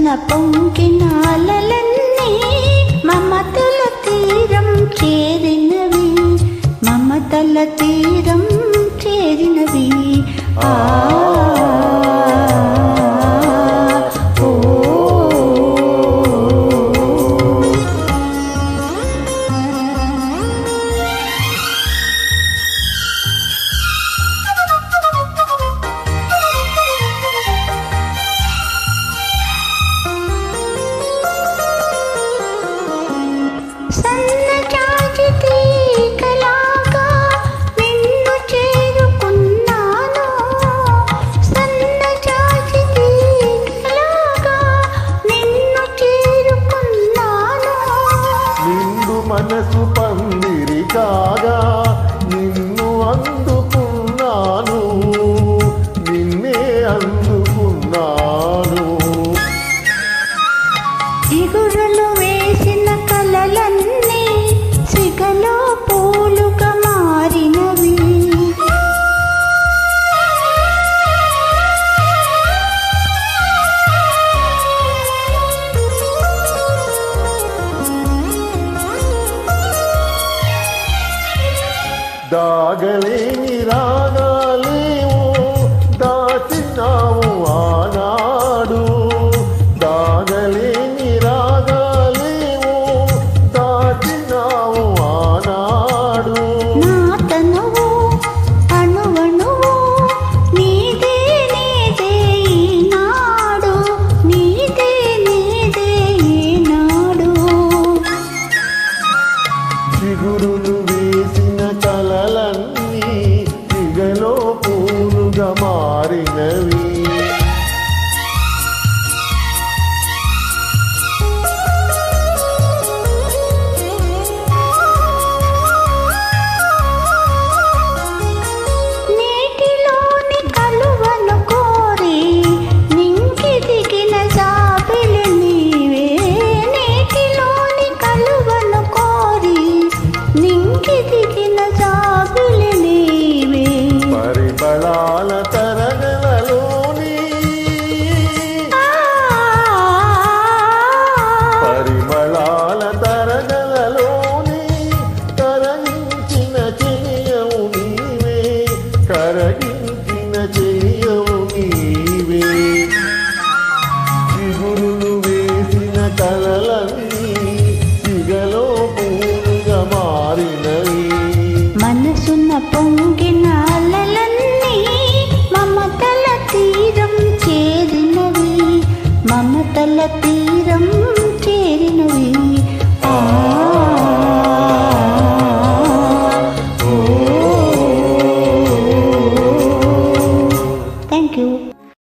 మనసున పొంగిన అలలన్నీ మమతల తీరం చేరినవి, మమతల తీరం చేరినవి. మనసు పందిరి కాగా నిన్ను అందుకున్నాను, నిన్నే అందుకున్నాను. చిగురులు వేసిన కలలన్నీ సిగలో పూలుగా మారినవి, దాగలేని రాగాలేవో దాచినావు ఆనాడు, దాగలేని రాగాలేవో దాచినావు ఆనాడు. నా తనువు అణువణువు నీదే నీదే ఈనాడు, నీదే నీదే ఈనాడు. చిగురులు వేసిన కలలన్నీ సిగలో పూలుగా మారినవి. నీటిలోని కలువను కోరి నింగి దిగిన జాబిలి నీవే, నీటిలోని కలువను కోరి నింగి దిగిన జాబిలి నీవే. పరిమళాల తరగలలోని పరిమళాల తరగలలోని కరగించిన చెయ్యవు నీవే, కరగి